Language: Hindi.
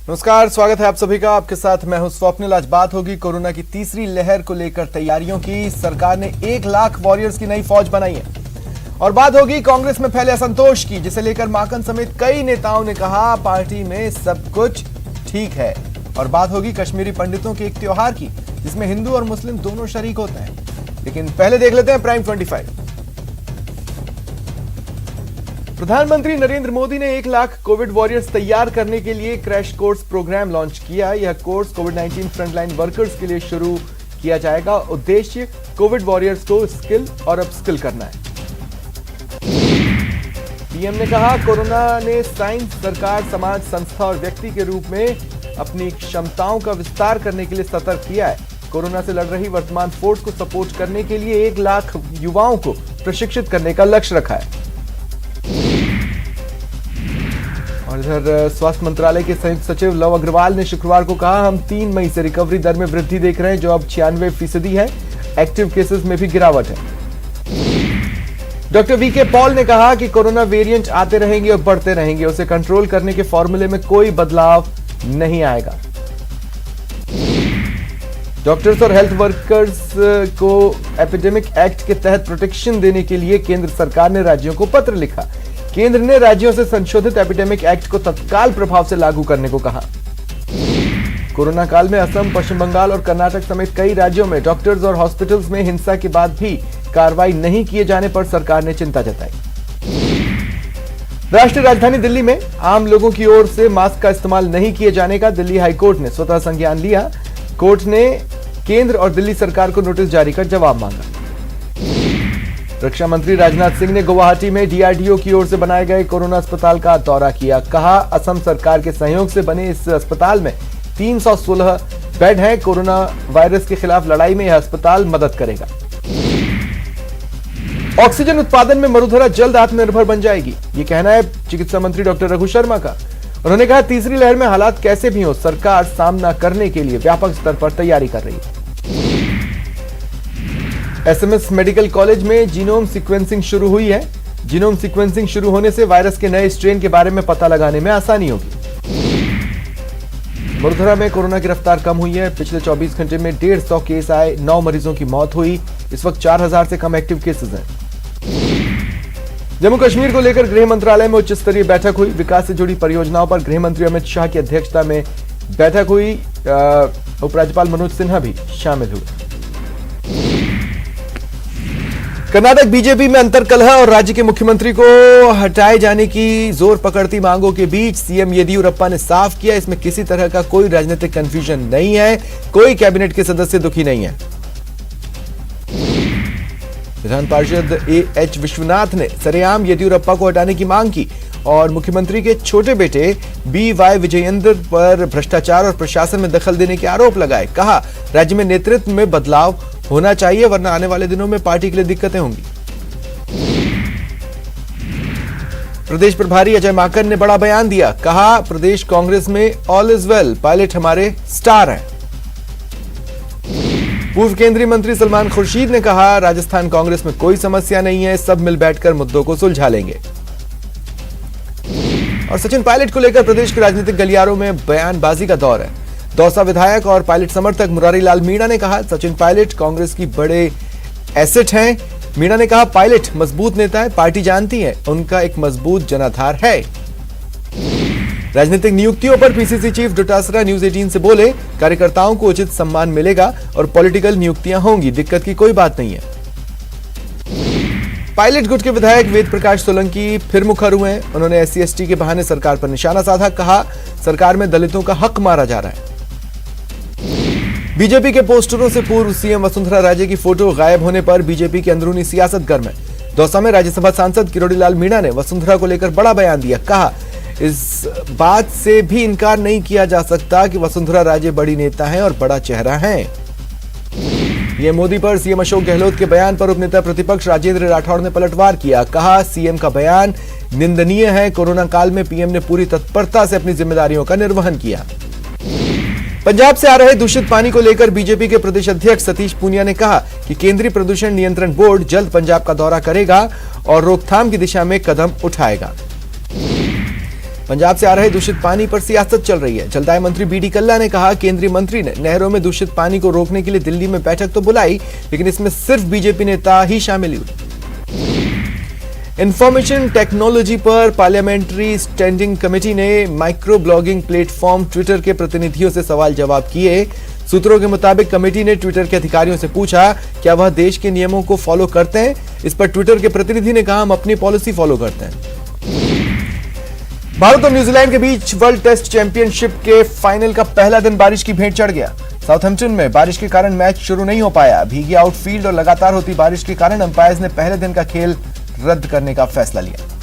नमस्कार, स्वागत है आप सभी का। आपके साथ मैं हूं स्वप्निल। आज बात होगी कोरोना की तीसरी लहर को लेकर तैयारियों की। सरकार ने 1 लाख वॉरियर्स की नई फौज बनाई है। और बात होगी कांग्रेस में फैले असंतोष की, जिसे लेकर माकन समेत कई नेताओं ने कहा पार्टी में सब कुछ ठीक है। और बात होगी कश्मीरी पंडितों के एक त्योहार की, जिसमें हिंदू और मुस्लिम दोनों शरीक होते हैं। लेकिन पहले देख लेते हैं प्राइम 25। प्रधानमंत्री नरेंद्र मोदी ने 1 लाख कोविड वॉरियर्स तैयार करने के लिए क्रैश कोर्स प्रोग्राम लॉन्च किया। यह कोर्स कोविड-19 फ्रंटलाइन वर्कर्स के लिए शुरू किया जाएगा। उद्देश्य कोविड वॉरियर्स को स्किल और अपस्किल करना है। पीएम ने कहा कोरोना ने साइंस, सरकार, समाज, संस्था और व्यक्ति के रूप में अपनी क्षमताओं का विस्तार करने के लिए सतर्क किया है। कोरोना से लड़ रही वर्तमान फोर्स को सपोर्ट करने के लिए 1 लाख युवाओं को प्रशिक्षित करने का लक्ष्य रखा है। और इधर स्वास्थ्य मंत्रालय के संयुक्त सचिव लव अग्रवाल ने शुक्रवार को कहा हम 3 मई से रिकवरी दर में वृद्धि देख रहे हैं, जो अब 96% है। एक्टिव केसेस में भी गिरावट है। डॉक्टर वीके पॉल ने कहा कि कोरोना वेरिएंट आते रहेंगे और बढ़ते रहेंगे, उसे कंट्रोल करने के फॉर्मूले में कोई बदलाव नहीं आएगा। डॉक्टर्स और हेल्थ वर्कर्स को एपिडेमिक एक्ट के तहत प्रोटेक्शन देने के लिए केंद्र सरकार ने राज्यों को पत्र लिखा। केंद्र ने राज्यों से संशोधित एपिडेमिक एक्ट को तत्काल प्रभाव से लागू करने को कहा। कोरोना काल में असम, पश्चिम बंगाल और कर्नाटक समेत कई राज्यों में डॉक्टर्स और हॉस्पिटल्स में हिंसा के बाद भी कार्रवाई नहीं किए जाने पर सरकार ने चिंता जताई। राष्ट्रीय राजधानी दिल्ली में आम लोगों की ओर से मास्क का इस्तेमाल नहीं किए जाने का दिल्ली हाईकोर्ट ने स्वतः संज्ञान लिया। कोर्ट ने केंद्र और दिल्ली सरकार को नोटिस जारी कर जवाब मांगा। रक्षा मंत्री राजनाथ सिंह ने गुवाहाटी में डीआरडीओ की ओर से बनाए गए कोरोना अस्पताल का दौरा किया। कहा असम सरकार के सहयोग से बने इस अस्पताल में 316 बेड हैं। कोरोना वायरस के खिलाफ लड़ाई में यह अस्पताल मदद करेगा। ऑक्सीजन उत्पादन में मरुधरा जल्द आत्मनिर्भर बन जाएगी, ये कहना है चिकित्सा मंत्री डॉक्टर रघु शर्मा का। उन्होंने कहा तीसरी लहर में हालात कैसे भी हो, सरकार सामना करने के लिए व्यापक स्तर पर तैयारी कर रही है। एसएमएस मेडिकल कॉलेज में जीनोम सीक्वेंसिंग शुरू हुई है। जीनोम सीक्वेंसिंग शुरू होने से वायरस के नए स्ट्रेन के बारे में पता लगाने में आसानी होगी। वडोदरा में कोरोना की रफ्तार कम हुई है। पिछले 24 घंटे में 150 केस आए, 9 मरीजों की मौत हुई। इस वक्त 4000 से कम एक्टिव केसेस हैं। जम्मू कश्मीर को लेकर गृह मंत्रालय में उच्च स्तरीय बैठक हुई। विकास से जुड़ी परियोजनाओं पर गृह मंत्री अमित शाह की अध्यक्षता में बैठक हुई। उपराज्यपाल मनोज सिन्हा भी शामिल हुए। कर्नाटक बीजेपी में अंतर्कलह और राज्य के मुख्यमंत्री को हटाए जाने की जोर पकड़ती मांगों के बीच सीएम येदियुरप्पा ने साफ किया इसमें किसी तरह का कोई राजनीतिक कंफ्यूजन नहीं है, कोई कैबिनेट के सदस्य दुखी नहीं है। विधान पार्षद एच विश्वनाथ ने सरेआम येदियुरप्पा को हटाने की मांग की और मुख्यमंत्री के छोटे बेटे BY विजयेंद्र पर भ्रष्टाचार और प्रशासन में दखल देने के आरोप लगाए। कहा राज्य में नेतृत्व में बदलाव होना चाहिए, वरना आने वाले दिनों में पार्टी के लिए दिक्कतें होंगी। प्रदेश प्रभारी अजय माकन ने बड़ा बयान दिया। कहा प्रदेश कांग्रेस में ऑल इज वेल, पायलट हमारे स्टार हैं। पूर्व केंद्रीय मंत्री सलमान खुर्शीद ने कहा राजस्थान कांग्रेस में कोई समस्या नहीं है, सब मिल बैठकर मुद्दों को सुलझा लेंगे। और सचिन पायलट को लेकर प्रदेश के राजनीतिक गलियारों में बयानबाजी का दौर है। दौसा विधायक और पायलट समर्थक मुरारी लाल मीणा ने कहा सचिन पायलट कांग्रेस की बड़े एसेट हैं। मीणा ने कहा पायलट मजबूत नेता है, पार्टी जानती है उनका एक मजबूत जनाधार है। राजनीतिक नियुक्तियों पर पीसीसी चीफ डोटासरा न्यूज 18 से बोले कार्यकर्ताओं को उचित सम्मान मिलेगा और पॉलिटिकल नियुक्तियां होंगी, दिक्कत की कोई बात नहीं है। पायलट गुट के विधायक वेद प्रकाश सोलंकी फिर मुखर हुए हैं। उन्होंने SC/ST के बहाने सरकार पर निशाना साधा। कहा सरकार में दलितों का हक मारा जा रहा है। बीजेपी के पोस्टरों से पूर्व सीएम वसुंधरा राजे की फोटो गायब होने पर बीजेपी की अंदरूनी सियासत गर्म है। दौसा में राज्यसभा सांसद किरोड़ी लाल मीणा ने वसुंधरा को लेकर बड़ा बयान दिया। कहा इस बात से भी इनकार नहीं किया जा सकता कि वसुंधरा राजे बड़ी नेता हैं और बड़ा चेहरा हैं। पीएम मोदी पर सीएम अशोक गहलोत के बयान पर उपनेता प्रतिपक्ष राजेंद्र राठौड़ ने पलटवार किया। कहा सीएम का बयान निंदनीय है। कोरोना काल में पीएम ने पूरी तत्परता से अपनी जिम्मेदारियों का निर्वहन किया। पंजाब से आ रहे दूषित पानी को लेकर बीजेपी के प्रदेश अध्यक्ष सतीश पूनिया ने कहा कि केंद्रीय प्रदूषण नियंत्रण बोर्ड जल्द पंजाब का दौरा करेगा और रोकथाम की दिशा में कदम उठाएगा। पंजाब से आ रहे दूषित पानी पर सियासत चल रही है। जलदाय मंत्री बीडी कल्ला ने कहा, केंद्रीय मंत्री ने नहरों में दूषित पानी को रोकने के लिए दिल्ली में बैठक तो बुलाई, लेकिन इसमें सिर्फ बीजेपी नेता ही शामिल हुए। इंफॉर्मेशन टेक्नोलॉजी पर पार्लियामेंट्री स्टैंडिंग कमेटी ने माइक्रो ब्लॉगिंग प्लेटफॉर्म ट्विटर के प्रतिनिधियों से सवाल जवाब किए। सूत्रों के मुताबिक कमेटी ने ट्विटर के अधिकारियों से पूछा, क्या वह देश के नियमों को फॉलो करते हैं। इस पर ट्विटर के प्रतिनिधि ने कहा, हम अपनी पॉलिसी फॉलो करते हैं। भारत और न्यूजीलैंड के बीच वर्ल्ड टेस्ट चैंपियनशिप के फाइनल का पहला दिन बारिश की भेंट चढ़ गया। साउथहैम्पटन में बारिश के कारण मैच शुरू नहीं हो पाया। भीगी आउटफील्ड और लगातार होती बारिश के कारण अंपायर्स ने पहले दिन का खेल रद्द करने का फैसला लिया।